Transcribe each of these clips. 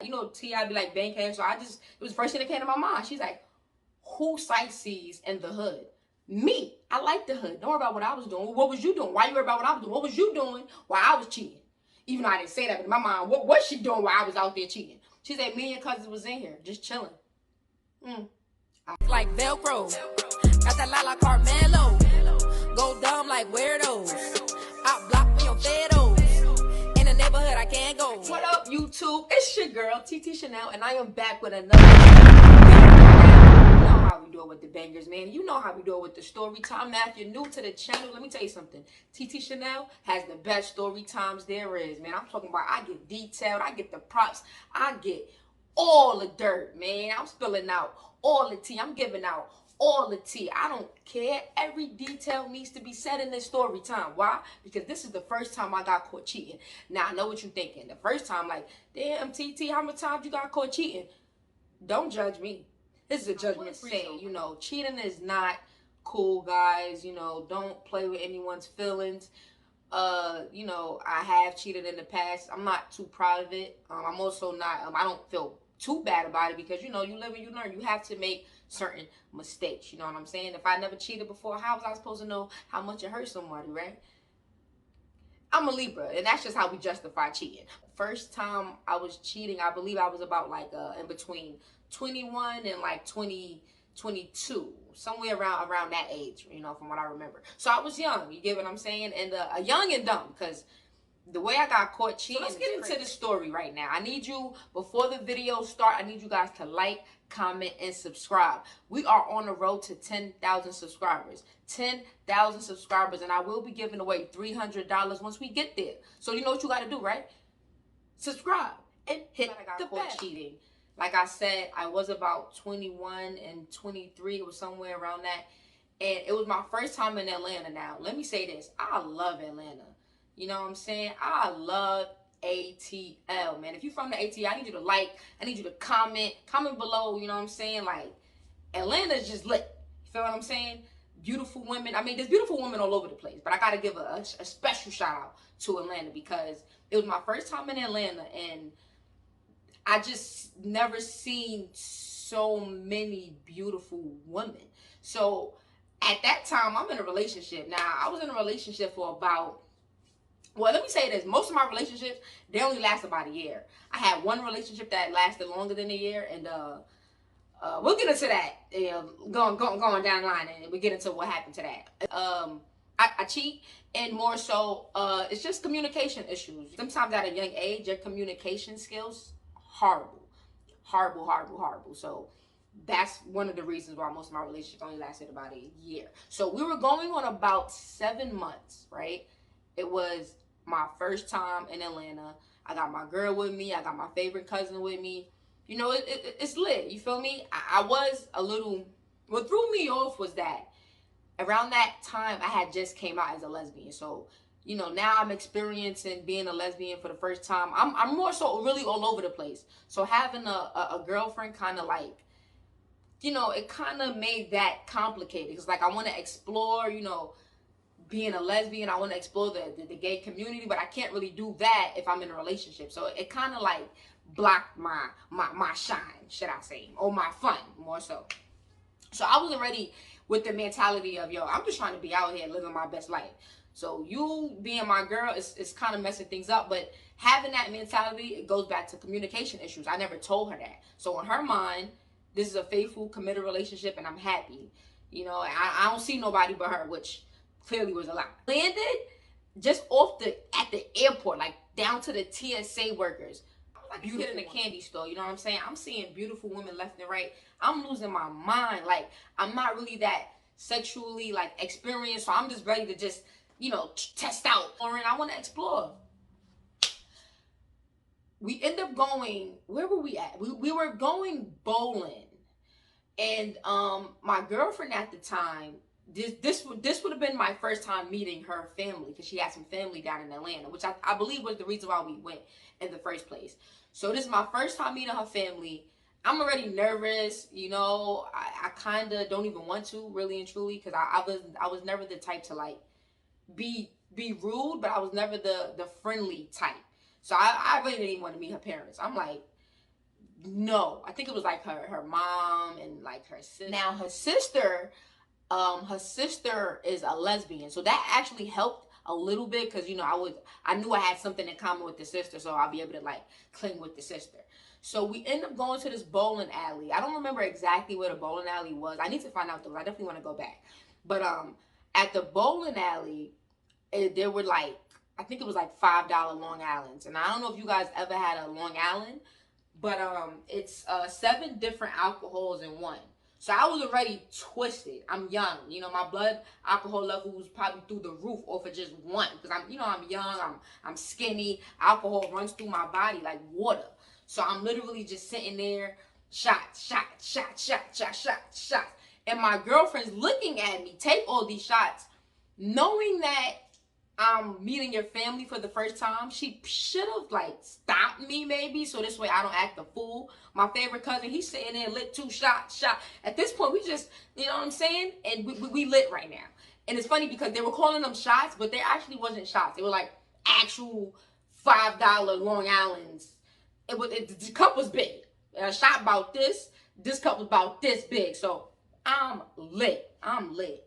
You know, T.I. be like Bankhead, so it was the first thing that came to my mind. She's like, who sightsees in the hood? Me. I like the hood. Don't worry about what I was doing. What was you doing? Why you worry about what I was doing? What was you doing while I was cheating? Even though I didn't say that, but in my mind, what was she doing while I was out there cheating? She said, me and your cousins was in here, just chilling. Like Velcro. Got that la Carmelo. Go dumb like weirdos. I block me on Fados. In the neighborhood, I can't go. What up, YouTube? It's your girl, TT Shanell, and I am back with another. You know how we do it with the bangers, man. You know how we do it with the story time. Now, if you're new to the channel, let me tell you something. TT Shanell has the best story times there is, man. I'm talking about I get detailed, I get the props, I get all the dirt, man. I'm spilling out all the tea. I'm giving out all the tea. I don't care. Every detail needs to be said in this story time. Why? Because this is the first time I got caught cheating. Now, I know what you're thinking. The first time, like, damn, TT, how many times you got caught cheating? Don't judge me. This is a judgment free. You know, cheating is not cool, guys. You know, don't play with anyone's feelings. You know, I have cheated in the past. I'm not too proud of it. I'm also not, I don't feel too bad about it because, you know, you live and you learn. You have to make certain mistakes. You know what I'm saying? If I never cheated before, how was I supposed to know how much it hurt somebody, right? I'm a Libra, and that's just how we justify cheating. First time I was cheating, I believe I was about like in between 21 and like 22, somewhere around that age, you know, from what I remember. So I was young, you get what I'm saying? And young and dumb, because the way I got caught cheating. So let's get into the story right now. I need you, before the video start, I need you guys to like, comment, and subscribe. We are on the road to 10,000 subscribers. 10,000 subscribers, and I will be giving away $300 once we get there. So you know what you got to do, right? Subscribe and hit the bell. Cheating. Like I said, I was about 21 and 23. It was somewhere around that. And it was my first time in Atlanta. Now, let me say this. I love Atlanta. You know what I'm saying? I love ATL, man. If you're from the ATL, I need you to like, I need you to comment below, you know what I'm saying? Like, Atlanta's just lit. You feel what I'm saying? Beautiful women. I mean, there's beautiful women all over the place, but I got to give a special shout out to Atlanta because it was my first time in Atlanta, and I just never seen so many beautiful women. So at that time, I'm in a relationship. Now, I was in a relationship for about, well, let me say this. Most of my relationships, they only last about a year. I had one relationship that lasted longer than a year, and we'll get into that going down the line, and we'll get into what happened to that. I cheat, and more so, it's just communication issues. Sometimes at a young age, your communication skills, horrible. So that's one of the reasons why most of my relationships only lasted about a year. So we were going on about 7 months, right? It was my first time in Atlanta. I got my girl with me. I got my favorite cousin with me. You know, it's lit. You feel me? I was a little, what threw me off was that around that time, I had just came out as a lesbian. So, you know, now I'm experiencing being a lesbian for the first time. I'm more so really all over the place. So having a girlfriend kind of like, you know, it kind of made that complicated. Because, like, I want to explore, you know, being a lesbian. I want to explore the gay community, but I can't really do that if I'm in a relationship. So it kind of like blocked my shine, should I say, or my fun more so. So I wasn't ready with the mentality of, yo, I'm just trying to be out here living my best life. So you being my girl is kind of messing things up. But having that mentality, it goes back to communication issues. I never told her that. So in her mind, this is a faithful, committed relationship, and I'm happy. You know, I don't see nobody but her, which clearly was a lie. Landed just at the airport, like down to the TSA workers. Like you hit in a candy store, you know what I'm saying? I'm seeing beautiful women left and right. I'm losing my mind. Like, I'm not really that sexually like experienced, so I'm just ready to just, you know, test out. And I want to explore. We end up going, where were we at? We were going bowling. And my girlfriend at the time, this would have been my first time meeting her family, because she had some family down in Atlanta, which I believe was the reason why we went in the first place. So this is my first time meeting her family. I'm already nervous, you know. I kind of don't even want to, really and truly, because I was never the type to like be rude, but I was never the friendly type. So I really didn't even want to meet her parents. I'm like, No, I think it was like her mom and like her sister. Now her sister is a lesbian, so that actually helped a little bit because I knew I had something in common with the sister, so I'll be able to like cling with the sister. So we end up going to this bowling alley. I don't remember exactly where the bowling alley was. I need to find out though. I definitely want to go back. But at the bowling alley, there were like, I think it was like $5 Long Islands, and I don't know if you guys ever had a Long Island, but it's 7 different alcohols in one. So I was already twisted. I'm young. My blood alcohol level was probably through the roof off of just one. Because I'm young, I'm skinny. Alcohol runs through my body like water. So I'm literally just sitting there, shot. And my girlfriend's looking at me take all these shots, knowing that I'm meeting your family for the first time. She should have like stopped me maybe, so this way I don't act a fool. My favorite cousin, he's sitting there lit 2 shot. At this point, we just, you know what I'm saying? And we lit right now. And it's funny because they were calling them shots, but they actually wasn't shots. They were like actual $5 Long Islands. The cup was big. A shot about this cup was about this big. So I'm lit. I'm like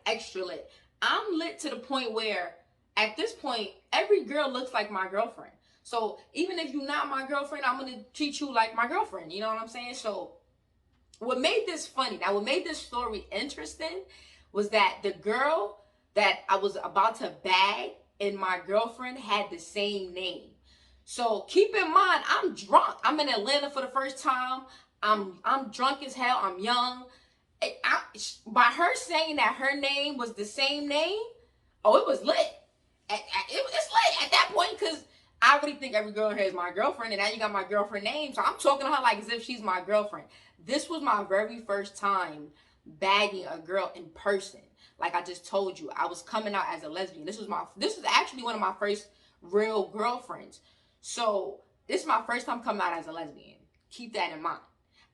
extra lit. I'm lit to the point where at this point, every girl looks like my girlfriend. So even if you're not my girlfriend, I'm going to treat you like my girlfriend. You know what I'm saying? So what made this funny, now what made this story interesting was that the girl that I was about to bag and my girlfriend had the same name. So keep in mind, I'm drunk. I'm in Atlanta for the first time. I'm drunk as hell. I'm young. By her saying that her name was the same name, oh, it was lit. It's lit at that point because I really think every girl here is my girlfriend, and now you got my girlfriend name, so I'm talking to her like as if she's my girlfriend. This was my very first time bagging a girl in person. Like I just told you, I was coming out as a lesbian. This is actually one of my first real girlfriends. So this is my first time coming out as a lesbian. Keep that in mind.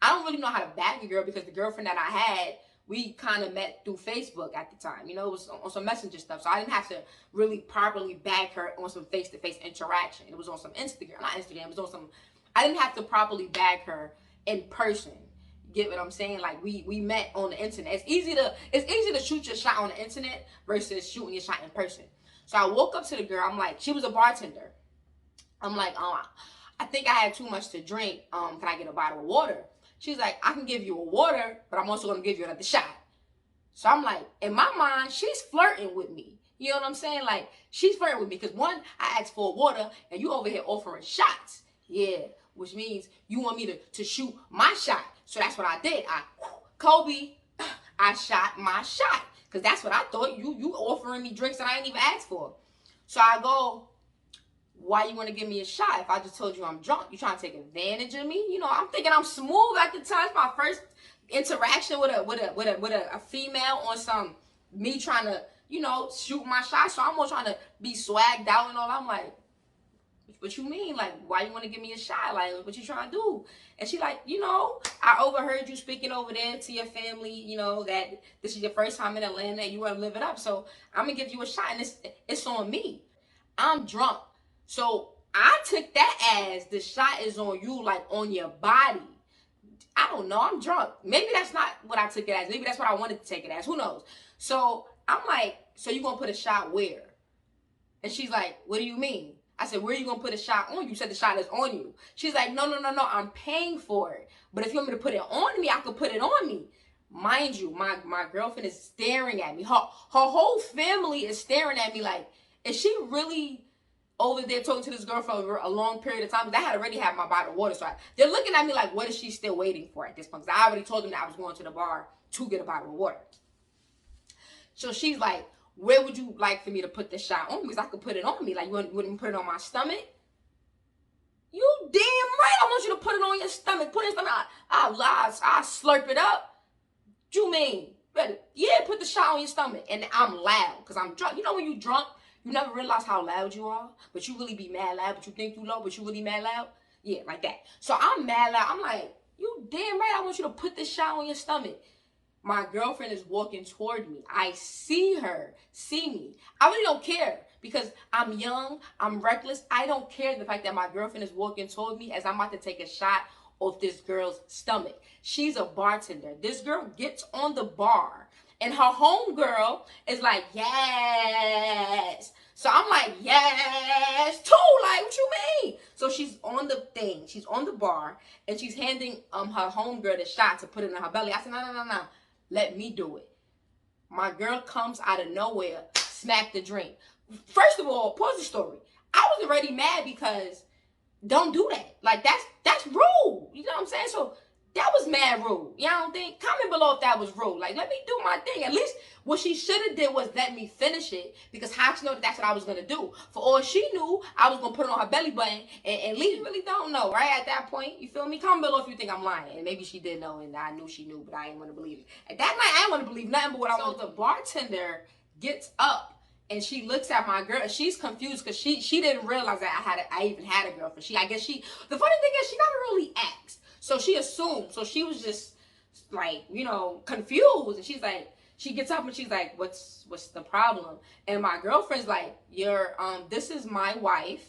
I don't really know how to bag a girl because the girlfriend that I had, we kind of met through Facebook at the time. It was on some messenger stuff. So I didn't have to really properly bag her on some face-to-face interaction. It was on some not Instagram. It was on some, I didn't have to properly bag her in person. Get what I'm saying? Like we met on the internet. It's easy to shoot your shot on the internet versus shooting your shot in person. So I woke up to the girl. I'm like, she was a bartender. I'm like, I think I had too much to drink. Can I get a bottle of water? She's like, I can give you a water, but I'm also going to give you another shot. So I'm like, in my mind, she's flirting with me. You know what I'm saying? Like, she's flirting with me because one, I asked for water and you over here offering shots. Yeah, which means you want me to shoot my shot. So that's what I did. Kobe, I shot my shot because that's what I thought. You offering me drinks that I ain't even asked for. So I go, why you want to give me a shot if I just told you I'm drunk? You trying to take advantage of me? I'm thinking I'm smooth at the time. It's my first interaction with a female on some me trying to shoot my shot. So I'm more trying to be swagged out and all. I'm like, what you mean? Like, why you want to give me a shot? Like, what you trying to do? And she like, I overheard you speaking over there to your family. That this is your first time in Atlanta and you want to live it up. So I'm gonna give you a shot, and it's on me. I'm drunk. So I took that as the shot is on you, like on your body. I don't know. I'm drunk. Maybe that's not what I took it as. Maybe that's what I wanted to take it as. Who knows? So I'm like, so you going to put a shot where? And she's like, what do you mean? I said, where are you going to put a shot on you? You said the shot is on you. She's like, no. I'm paying for it. But if you want me to put it on me, I could put it on me. Mind you, my girlfriend is staring at me. Her whole family is staring at me like, is she really over there talking to this girl for a long period of time? Because I had already had my bottle of water. So they're looking at me like, what is she still waiting for at this point? Because I already told them that I was going to the bar to get a bottle of water. So she's like, where would you like for me to put this shot on? Because I could put it on me. Like, you want me to put it on my stomach? You damn right I want you to put it on your stomach. Put it in your stomach. I'll slurp it up. What you mean? Yeah, put the shot on your stomach. And I'm loud because I'm drunk. When you drunk, you never realize how loud you are, but you really be mad loud, but you think you low, but you really mad loud. Yeah, like that. So I'm mad loud. I'm like, you damn right I want you to put this shot on your stomach. My girlfriend is walking toward me. I see her, see me. I really don't care because I'm young, I'm reckless. I don't care the fact that my girlfriend is walking toward me as I'm about to take a shot off this girl's stomach. She's a bartender. This girl gets on the bar and her homegirl is like, yes. So I'm like, yes, too. Like, what you mean? So she's on the thing. She's on the bar and she's handing her homegirl the shot to put it in her belly. I said, no. Let me do it. My girl comes out of nowhere, smack the drink. First of all, pause the story. I was already mad because don't do that. Like, that's rude. You know what I'm saying? So that was mad rude. You know what I think? Comment below if that was rude. Like, let me do my thing. At least what she should have did was let me finish it, because how she know that that's what I was going to do? For all she knew, I was going to put it on her belly button and leave. You really don't know, right? At that point, you feel me? Comment below if you think I'm lying. And maybe she did know and I knew she knew, but I didn't want to believe it. At that night, I didn't want to believe nothing but what I wanted. So the bartender gets up and she looks at my girl. She's confused because she didn't realize that I even had a girlfriend. The funny thing is she never really asked. So she assumed. So she was just like, confused. And she's like, she gets up and she's like, what's the problem? And my girlfriend's like, this is my wife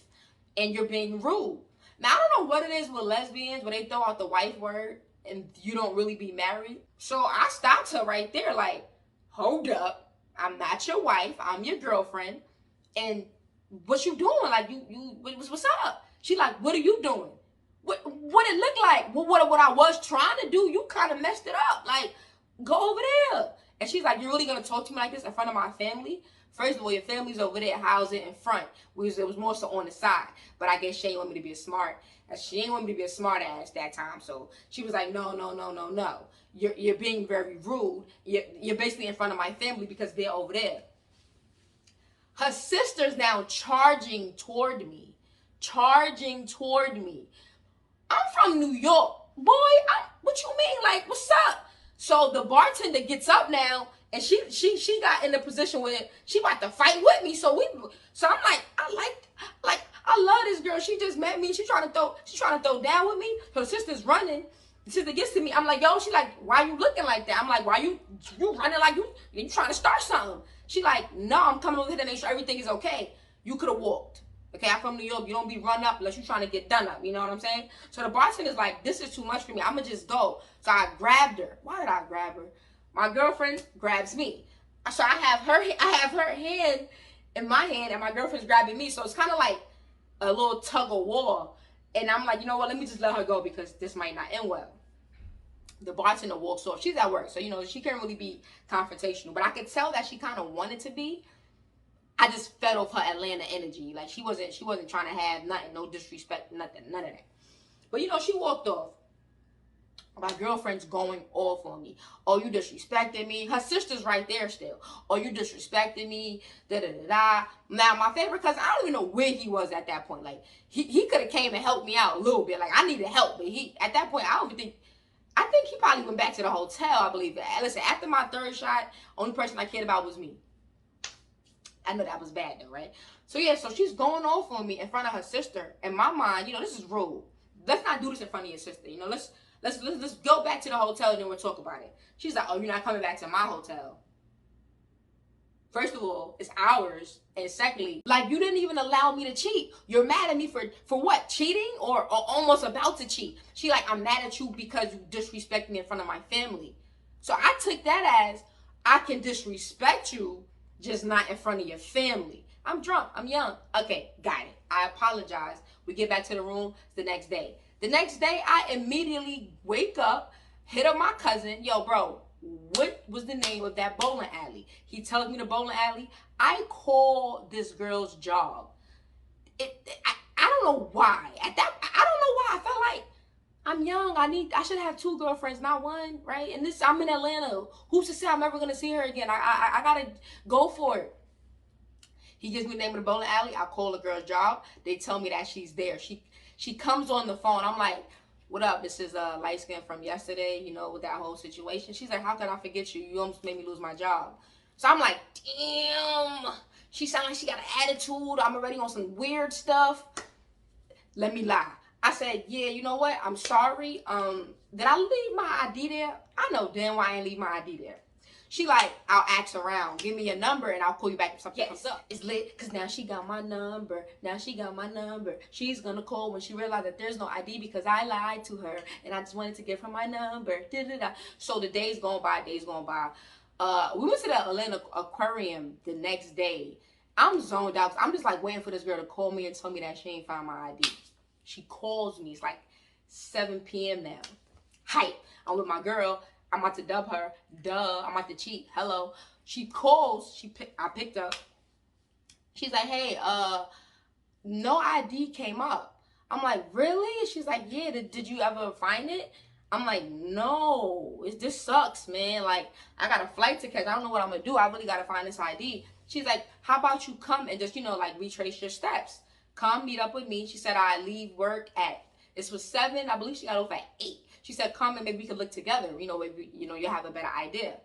and you're being rude. Now, I don't know what it is with lesbians where they throw out the wife word and you don't really be married. So I stopped her right there, like, hold up. I'm not your wife. I'm your girlfriend. And what you doing? Like, what's up? She like, what are you doing? What it looked like? What I was trying to do, you kind of messed it up. Like, go over there. And she's like, you're really going to talk to me like this in front of my family? First of all, your family's over there, house it in front. It was more so on the side. But I guess she ain't want me to be a smart. She ain't want me to be a smart ass that time. So she was like, no. You're being very rude. You're basically in front of my family because they're over there. Her sister's now charging toward me. I'm from New York. Boy, what you mean? Like, what's up? So the bartender gets up now, and she got in the position where she about to fight with me. So I'm like, I love this girl. She just met me. She's trying to throw down with me. Her sister's running. The sister gets to me. I'm like, yo. She like, why you looking like that? I'm like, why you running like you trying to start something? She like, no, I'm coming over here to make sure everything is okay. You could have walked. Okay, I'm from New York. You don't be run up unless you're trying to get done up. You know what I'm saying? So the bartender's like, this is too much for me. I'm going to just go. So I grabbed her. Why did I grab her? My girlfriend grabs me. So I have her hand in my hand and my girlfriend's grabbing me. So it's kind of like a little tug of war. And I'm like, you know what? Let me just let her go because this might not end well. The bartender walks off. She's at work. So, she can't really be confrontational. But I could tell that she kind of wanted to be. I just fed off her Atlanta energy. Like, she wasn't trying to have nothing, no disrespect, nothing, none of that. But, she walked off. My girlfriend's going off on me. Oh, you disrespected me. Her sister's right there still. Oh, you disrespected me. Da-da-da-da. Now, my favorite cousin, I don't even know where he was at that point. Like, he could have came and helped me out a little bit. Like, I needed help. But at that point, I think he probably went back to the hotel, I believe. Listen, after my third shot, only person I cared about was me. I know that was bad though, right? So yeah, so she's going off on me in front of her sister. In my mind, this is rude. Let's not do this in front of your sister. Let's go back to the hotel and then we'll talk about it. She's like, oh, you're not coming back to my hotel. First of all, it's ours. And secondly, like, you didn't even allow me to cheat. You're mad at me for what? Cheating or almost about to cheat. She like, I'm mad at you because you disrespect me in front of my family. So I took that as, I can disrespect you, just not in front of your family. I'm drunk. I'm young. Okay, got it. I apologize. We get back to the room the next day. The next day, I immediately wake up, hit up my cousin. Yo, bro, what was the name of that bowling alley? He tells me the bowling alley. I call this girl's job. I don't know why. I don't know why. I felt like I'm young. I should have 2 girlfriends, not one, right? And I'm in Atlanta. Who's to say I'm ever gonna see her again? I gotta go for it. He gives me the name of the bowling alley. I call the girl's job. They tell me that she's there. She comes on the phone. I'm like, what up? This is light skin from yesterday, with that whole situation. She's like, how could I forget you? You almost made me lose my job. So I'm like, damn. She sounds like she got an attitude. I'm already on some weird stuff. Let me lie. I said, yeah, you know what? I'm sorry. Did I leave my ID there? I know damn well I ain't leave my ID there. She like, I'll ask around. Give me your number and I'll call you back if something comes up. It's lit because now she got my number. Now she got my number. She's going to call when she realized that there's no ID because I lied to her and I just wanted to give her my number. Da-da-da. So the days going by. We went to the Atlanta Aquarium the next day. I'm zoned out. I'm just like waiting for this girl to call me and tell me that she ain't found my ID. She calls me. It's like 7 p.m. now. Hype. I'm with my girl. I'm about to dub her. Duh. I'm about to cheat. Hello. She calls. I picked up. She's like, hey, no ID came up. I'm like, really? She's like, yeah. Did you ever find it? I'm like, no. This sucks, man. Like, I got a flight to catch. I don't know what I'm going to do. I really got to find this ID. She's like, how about you come and just, like retrace your steps. Come meet up with me. She said, I leave work at, this was 7. I believe she got off at 8. She said, come and maybe we could look together. Maybe, you have a better idea.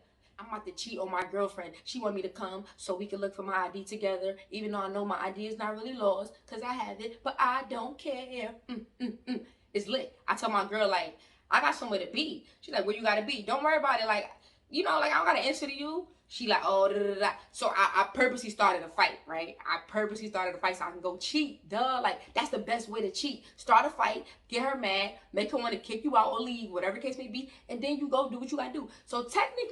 I'm about to cheat on my girlfriend. She want me to come so we can look for my ID together, even though I know my ID is not really lost because I have it, but I don't care. It's lit. I tell my girl, like, I got somewhere to be. She's like, where you got to be? Don't worry about it. Like, I don't got to answer to you. She like, oh, da, da, da. So I purposely started a fight, right? I purposely started a fight so I can go cheat. Duh. Like, that's the best way to cheat. Start a fight, get her mad, make her want to kick you out or leave, whatever the case may be, and then you go do what you got to do. So technically,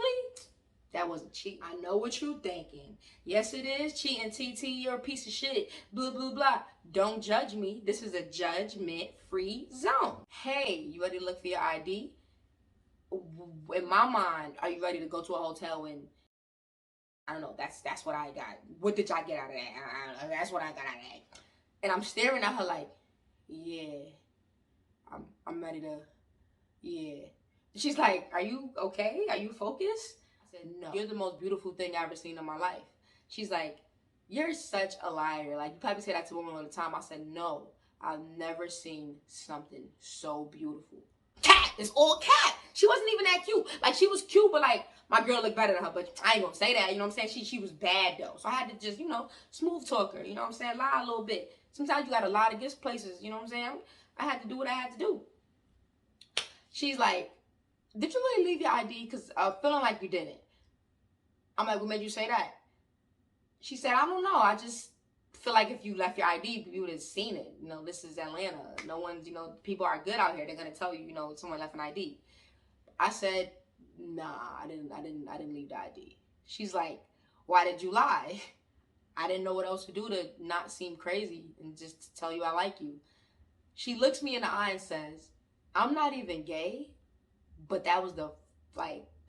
that wasn't cheating. I know what you're thinking. Yes, it is cheating, TT. You're a piece of shit. Blah, blah, blah. Don't judge me. This is a judgment-free zone. Hey, you ready to look for your ID? In my mind, are you ready to go to a hotel and I don't know, that's what I got. What did y'all get out of that? That's what I got out of that. And I'm staring at her like, yeah, I'm ready to, yeah. She's like, are you okay? Are you focused? I said, no. You're the most beautiful thing I've ever seen in my life. She's like, you're such a liar. Like, you probably say that to women all the time. I said, no, I've never seen something so beautiful. Cat! It's all cat! She wasn't even that cute. Like, she was cute, but like, my girl looked better than her, but I ain't gonna say that, you know what I'm saying? She was bad, though. So I had to just, smooth talk her, you know what I'm saying? Lie a little bit. Sometimes you gotta lie to get places, you know what I'm saying? I had to do what I had to do. She's like, did you really leave your ID? Because I'm feeling like you didn't. I'm like, what made you say that? She said, I don't know. I just feel like if you left your ID, you would have seen it. This is Atlanta. No one's, people are good out here. They're gonna tell you, someone left an ID. I said, nah, I didn't leave the ID. She's like, why did you lie? I didn't know what else to do to not seem crazy and just to tell you I like you. She looks me in the eye and says, I'm not even gay, but that was the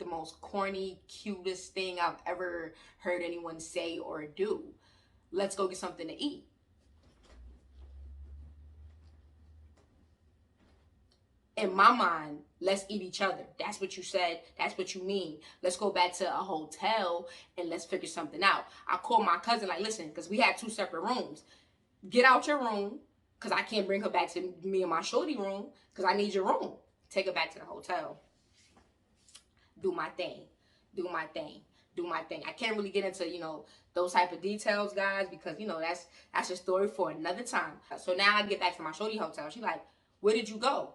most corny, cutest thing I've ever heard anyone say or do. Let's go get something to eat. In my mind, let's eat each other. That's what you said. That's what you mean. Let's go back to a hotel and let's figure something out. I called my cousin, like, listen, because we had 2 separate rooms. Get out your room, because I can't bring her back to me and my shorty room, because I need your room. Take her back to the hotel. Do my thing. Do my thing. Do my thing. I can't really get into, those type of details, guys, because, that's a story for another time. So now I get back to my shorty hotel. She's like, where did you go?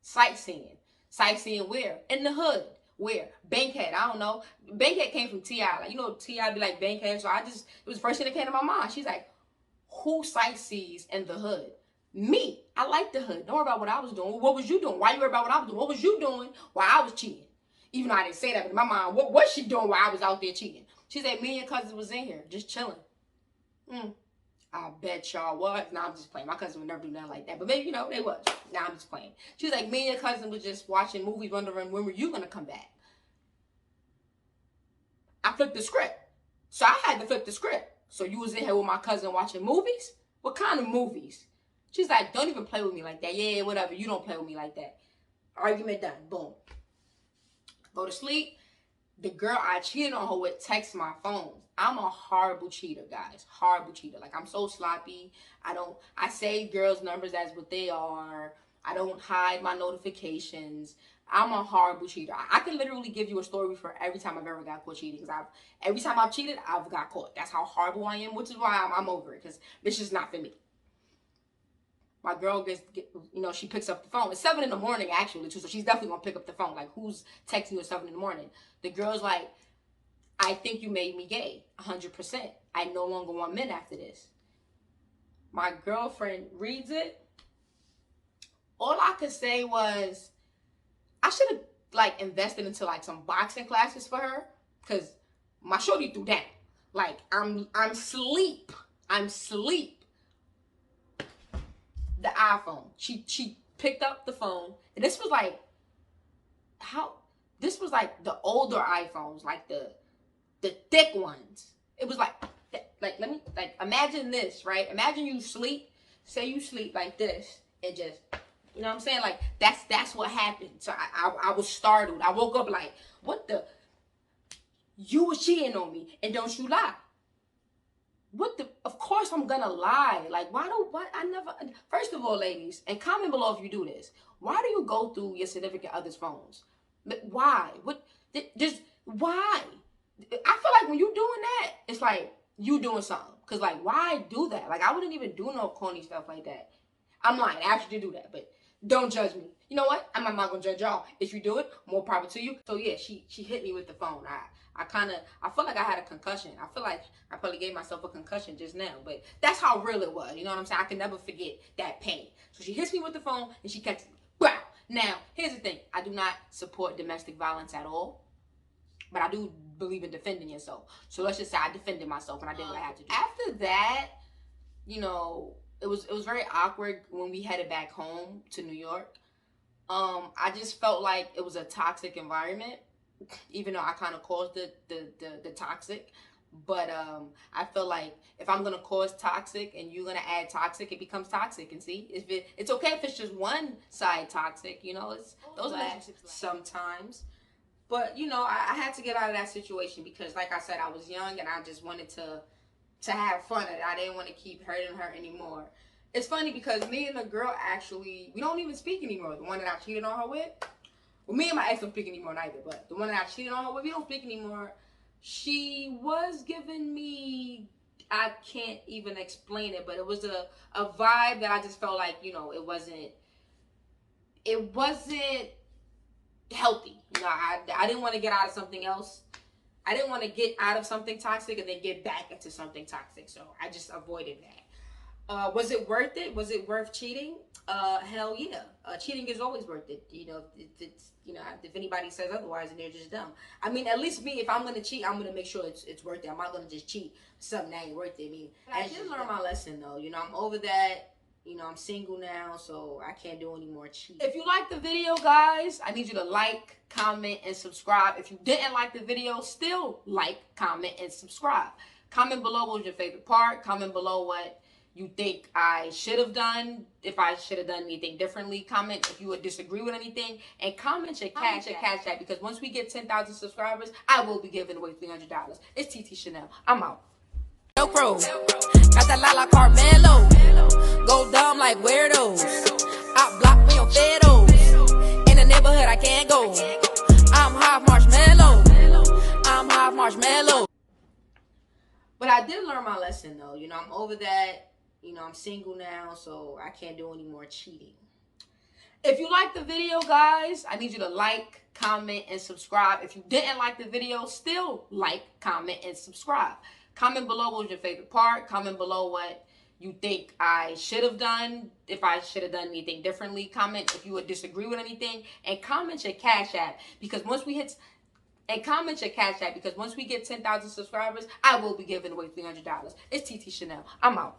Sightseeing. Sightseeing where? In the hood. Where? Bankhead. I don't know. Bankhead came from T.I. Like, T.I. be like Bankhead. So it was the first thing that came to my mind. She's like, who sightsees in the hood? Me. I like the hood. Don't worry about what I was doing. What was you doing? Why you worry about what I was doing? What was you doing while I was cheating? Even though I didn't say that, but in my mind, what was she doing while I was out there cheating? She said, me and cousins was in here, just chilling. I bet y'all was. Nah, I'm just playing. My cousin would never do nothing like that. But maybe, they was. Nah, I'm just playing. She was like, me and cousin was just watching movies, wondering when were you going to come back? I flipped the script. So I had to flip the script. So you was in here with my cousin watching movies? What kind of movies? She's like, don't even play with me like that. Yeah, whatever. You don't play with me like that. Argument done. Boom. Go to sleep. The girl I cheated on her with texts my phone. I'm a horrible cheater, guys. Horrible cheater. Like, I'm so sloppy. I save girls' numbers as what they are. I don't hide my notifications. I'm a horrible cheater. I can literally give you a story for every time I've ever got caught cheating. Because every time I've cheated, I've got caught. That's how horrible I am, which is why I'm over it. Because it's just not for me. My girl she picks up the phone. It's 7 in the morning, actually, too. So she's definitely going to pick up the phone. Like, who's texting you at 7 in the morning? The girl's like, I think you made me gay, 100%. I no longer want men after this. My girlfriend reads it. All I could say was, I should have like invested into like some boxing classes for her, because my shorty threw down. Like I'm sleep. The iPhone. She picked up the phone, and this was like the older iPhones, like the thick ones. It was like let me imagine this, right? Imagine you sleep, say you sleep like this, and just, you know what I'm saying? Like that's what happened. So I was startled. I woke up like, what the? You was cheating on me, and don't you lie. What the? Of course I'm gonna lie. Like, why? I never. First of all, ladies, and comment below if you do this. Why do you go through your significant other's phones? Why? What? Just why? I feel like when you doing that, it's like you doing something. Cause like, why do that? Like, I wouldn't even do no corny stuff like that. I'm lying. I actually do that, but don't judge me. You know what? I'm not gonna judge y'all. If you do it, more power to you. So yeah, she hit me with the phone. I feel like I had a concussion. I feel like I probably gave myself a concussion just now, but that's how real it was. You know what I'm saying? I can never forget that pain. So she hits me with the phone and she catches me. Wow. Now, here's the thing. I do not support domestic violence at all, but I do believe in defending yourself. So let's just say I defended myself and I did what I had to do. After that, you know, it was very awkward when we headed back home to New York. I just felt like it was a toxic environment, even though I kind of caused the toxic. But I feel like if I'm gonna cause toxic and you're gonna add toxic, it becomes toxic. And see, it's okay if it's just one side toxic. You know, it's those relationships sometimes. But you know, I had to get out of that situation because, like I said, I was young and I just wanted to have fun. And I didn't want to keep hurting her anymore. It's funny because me and the girl actually, we don't even speak anymore. The one that I cheated on her with. Well, me and my ex don't speak anymore neither, but the one that I cheated on her with, we don't speak anymore. She was giving me, I can't even explain it, but it was a vibe that I just felt like, you know, it wasn't healthy. You know, I didn't want to get out of something else. I didn't want to get out of something toxic and then get back into something toxic. So I just avoided that. Was it worth it? Was it worth cheating? Hell yeah. Cheating is always worth it. You know, it's you know, if anybody says otherwise, then they're just dumb. I mean, at least me, if I'm gonna cheat, I'm gonna make sure it's worth it. I'm not gonna just cheat something that ain't worth it. I mean, I did learn my lesson though. You know, I'm over that. You know, I'm single now, so I can't do any more cheating. If you like the video, guys, I need you to like, comment, and subscribe. If you didn't like the video, still like, comment, and subscribe. Comment below what was your favorite part. Comment below what you think I should have done, if I should have done anything differently. Comment if you would disagree with anything, and comment your cash app, because once we get 10,000 subscribers, I will be giving away $300. It's TT Shanell. I'm out. No pro. Got that la Carmelo. Go dumb like weirdos. I block me on Fedos. In the neighborhood I can't go. I'm half marshmallow. I'm half marshmallow. But I did learn my lesson though. You know, I'm over that. You know, I'm single now, so I can't do any more cheating. If you like the video, guys, I need you to like, comment, and subscribe. If you didn't like the video, still like, comment, and subscribe. Comment below what was your favorite part. Comment below what you think I should have done, if I should have done anything differently. Comment if you would disagree with anything. And comment your cash app, because once we hit... And comment your cash app, because once we get 10,000 subscribers, I will be giving away $300. It's TT Shanell. I'm out.